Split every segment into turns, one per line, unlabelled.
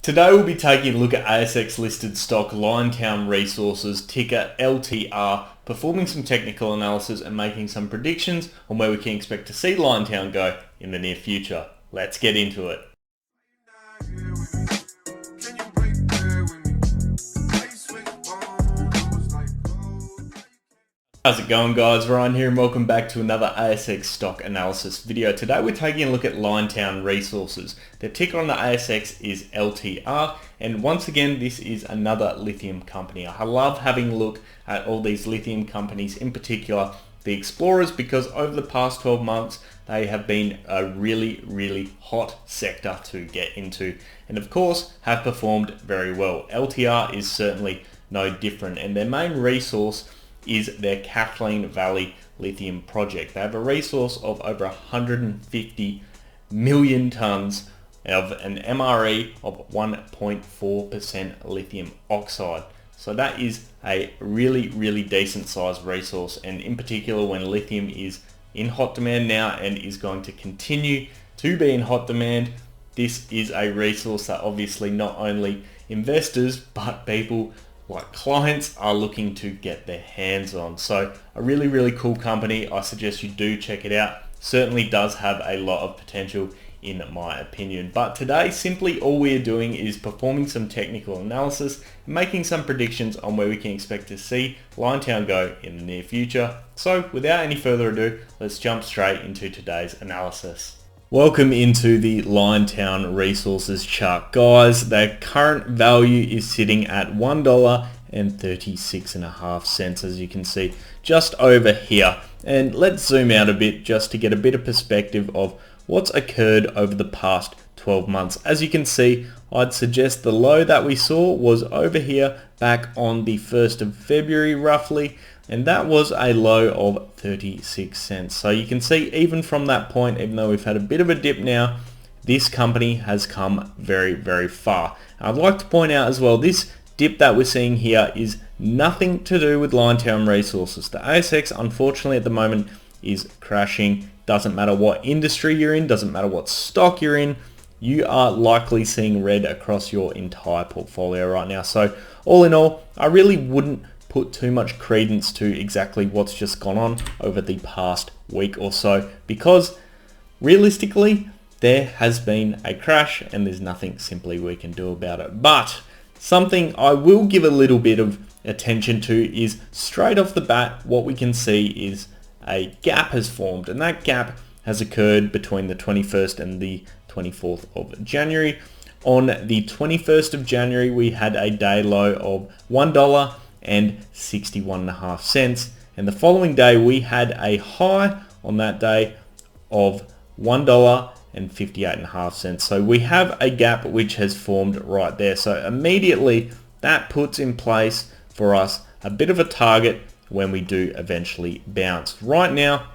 Today we'll be taking a look at ASX listed stock Liontown Resources, ticker LTR, performing some technical analysis and making some predictions on where we can expect to see Liontown go in the near future. Let's get into it. How's it going, guys? Ryan here and welcome back to another ASX stock analysis video. Today we're taking a look at Liontown Resources. The ticker on the ASX is LTR, and once again this is another lithium company. I love having a look at all these lithium companies, in particular the explorers, because over the past 12 months they have been a really hot sector to get into, and of course have performed very well. LTR is certainly no different, and their main resource is their Kathleen Valley lithium project. They have a resource of over 150 million tons of an MRE of 1.4% lithium oxide. So that is a really decent sized resource, and in particular when lithium is in hot demand now and is going to continue to be in hot demand, this is a resource that obviously not only investors but people like clients are looking to get their hands on. So a really cool company. I suggest you do check it out. Certainly does have a lot of potential in my opinion. But today simply all we're doing is performing some technical analysis and making some predictions on where we can expect to see Liontown go in the near future. So without any further ado, let's jump straight into today's analysis. Welcome into the Liontown Resources chart. Guys, their current value is sitting at $1.36.5, as you can see just over here. And let's zoom out a bit just to get a bit of perspective of what's occurred over the past 12 months. As you can see, I'd suggest the low that we saw was over here back on the 1st of February roughly, and that was a low of 36 cents. So you can see even from that point, even though we've had a bit of a dip now, this company has come very far. I'd like to point out as well, this dip that we're seeing here is nothing to do with Liontown Resources. The ASX, unfortunately at the moment, is crashing. Doesn't matter what industry you're in, doesn't matter what stock you're in, you are likely seeing red across your entire portfolio right now. So all in all, I really wouldn't put too much credence to exactly what's just gone on over the past week or so, because realistically there has been a crash and there's nothing simply we can do about it. But something I will give a little bit of attention to is straight off the bat what we can see is a gap has formed, and that gap has occurred between the 21st and the 24th of January. On the 21st of January we had a day low of $1.61.5, and the following day we had a high on that day of $1.58.5. So we have a gap which has formed right there. So immediately that puts in place for us a bit of a target when we do eventually bounce. Right now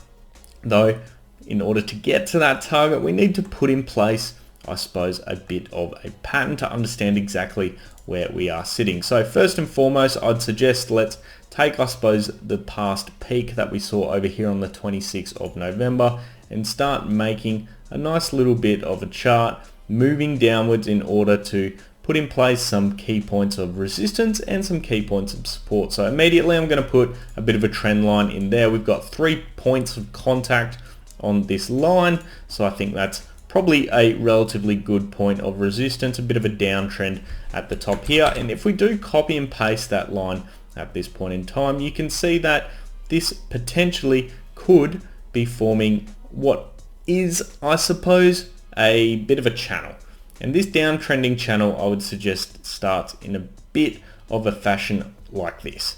though, in order to get to that target, we need to put in place, I suppose, a bit of a pattern to understand exactly where we are sitting. So first and foremost, I'd suggest let's take, I suppose, the past peak that we saw over here on the 26th of November and start making a nice little bit of a chart moving downwards in order to put in place some key points of resistance and some key points of support. So immediately I'm going to put a bit of a trend line in there. We've got 3 points of contact on this line, so I think that's probably a relatively good point of resistance, a bit of a downtrend at the top here. And if we do copy and paste that line at this point in time, you can see that this potentially could be forming what is, I suppose, a bit of a channel. And this downtrending channel, I would suggest, starts in a bit of a fashion like this.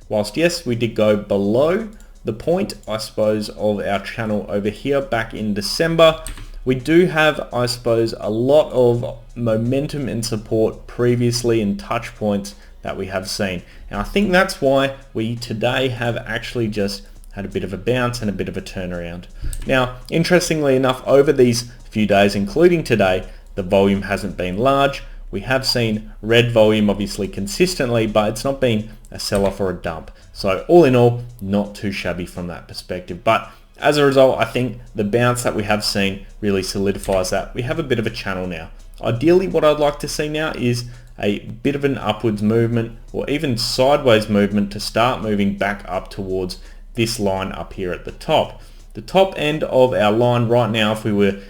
Whilst yes, we did go below the point, I suppose, of our channel over here back in December, we do have, I suppose, a lot of momentum and support previously and touch points that we have seen. And I think that's why we today have actually just had a bit of a bounce and a bit of a turnaround. Now, interestingly enough, over these few days, including today, the volume hasn't been large. We have seen red volume obviously consistently, but it's not been a sell-off or a dump. So all in all, not too shabby from that perspective. But as a result, I think the bounce that we have seen really solidifies that we have a bit of a channel now. ideally what I'd like to see now is a bit of an upwards movement or even sideways movement to start moving back up towards this line up here at the top. The top end of our line right now, if we were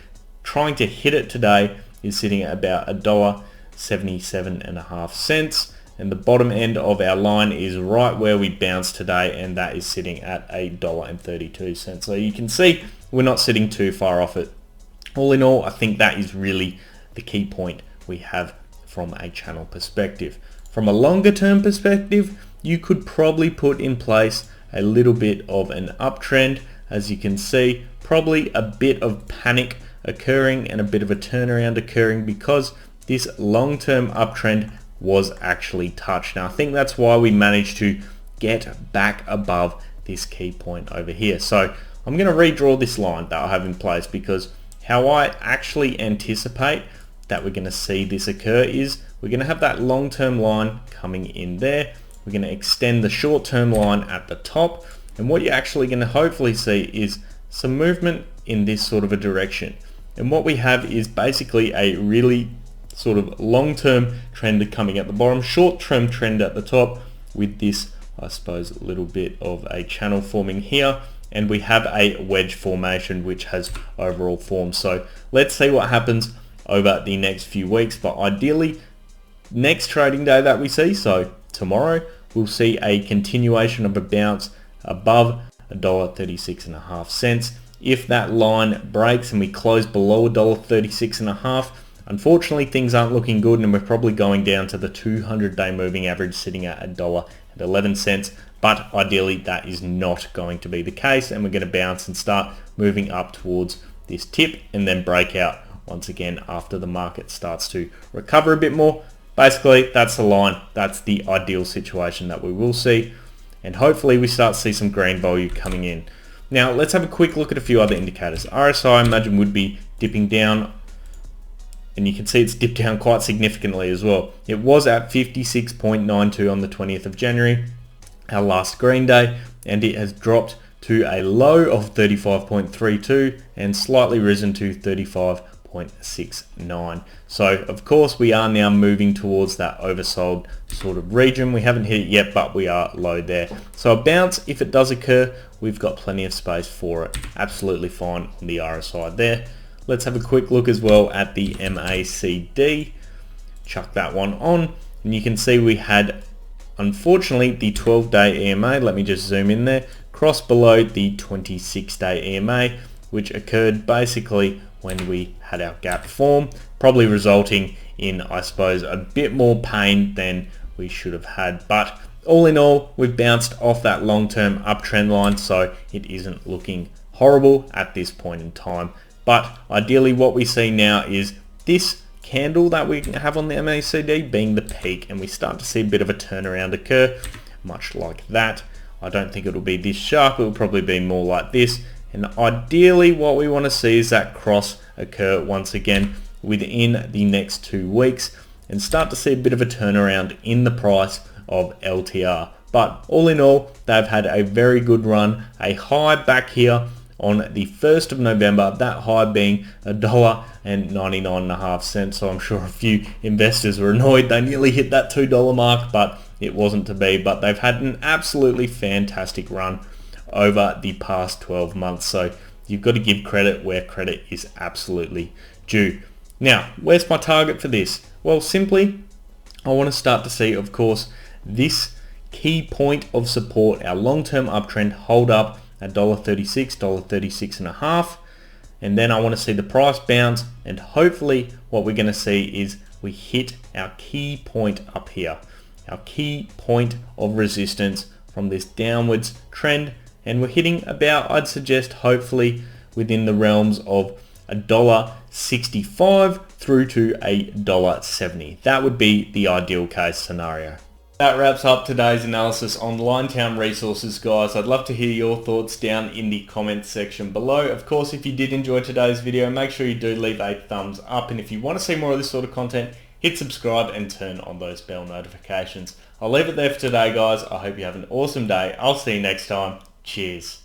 trying to hit it today, is sitting at about $1.77.5, and the bottom end of our line is right where we bounced today, and that is sitting at $1.32. So you can see we're not sitting too far off it. All in all, I think that is really the key point we have from a channel perspective. From a longer term perspective, you could probably put in place a little bit of an uptrend. As you can see, probably a bit of panic occurring and a bit of a turnaround occurring because this long-term uptrend was actually touched. Now I think that's why we managed to get back above this key point over here. So I'm going to redraw this line that I have in place, because how I actually anticipate that we're going to see this occur is we're going to have that long-term line coming in there. We're going to extend the short-term line at the top, and what you're actually going to hopefully see is some movement in this sort of a direction. And what we have is basically a really sort of long-term trend coming at the bottom, short-term trend at the top, with this, I suppose, a little bit of a channel forming here, and we have a wedge formation which has overall formed. So let's see what happens over the next few weeks, but ideally next trading day that we see, so tomorrow, we'll see a continuation of a bounce above $1.36.5. If that line breaks and we close below $1.36.5, unfortunately things aren't looking good, and we're probably going down to the 200-day moving average sitting at $1.11. But ideally that is not going to be the case, and we're going to bounce and start moving up towards this tip and then break out once again after the market starts to recover a bit more. Basically that's the line, that's the ideal situation that we will see, and hopefully we start to see some green volume coming in. Now let's have a quick look at a few other indicators. RSI, I imagine, would be dipping down, and you can see it's dipped down quite significantly as well. It was at 56.92 on the 20th of January, our last green day, and it has dropped to a low of 35.32 and slightly risen to 35.69. So of course we are now moving towards that oversold sort of region. We haven't hit it yet, but we are low there. So a bounce, if it does occur, we've got plenty of space for it. Absolutely fine on the RSI there. Let's have a quick look as well at the MACD. Chuck that one on, and you can see we had, unfortunately, the 12-day EMA, let me just zoom in there, crossed below the 26-day EMA, which occurred basically when we had our gap form, probably resulting in, I suppose, a bit more pain than we should have had. But all in all, we've bounced off that long-term uptrend line, so it isn't looking horrible at this point in time. But ideally what we see now is this candle that we have on the MACD being the peak, and we start to see a bit of a turnaround occur, much like that. I don't think it'll be this sharp, it'll probably be more like this, and ideally what we want to see is that cross occur once again within the next 2 weeks and start to see a bit of a turnaround in the price of LTR. But all in all, they've had a very good run, a high back here on the 1st of November, that high being $1.99.5. So I'm sure a few investors were annoyed they nearly hit that $2 mark, but it wasn't to be. But they've had an absolutely fantastic run over the past 12 months. So you've got to give credit where credit is absolutely due. Now, where's my target for this? Well, simply, I want to start to see, of course, this key point of support, our long-term uptrend, hold up at $1.36, $1.36.5, and then I want to see the price bounce, and hopefully what we're going to see is we hit our key point up here, our key point of resistance from this downwards trend, and we're hitting about, I'd suggest, hopefully within the realms of $1.65 through to $1.70. That would be the ideal case scenario. That wraps up today's analysis on Liontown Resources, guys. I'd love to hear your thoughts down in the comments section below. Of course, if you did enjoy today's video, make sure you do leave a thumbs up. And if you want to see more of this sort of content, hit subscribe and turn on those bell notifications. I'll leave it there for today, guys. I hope you have an awesome day. I'll see you next time. Cheers.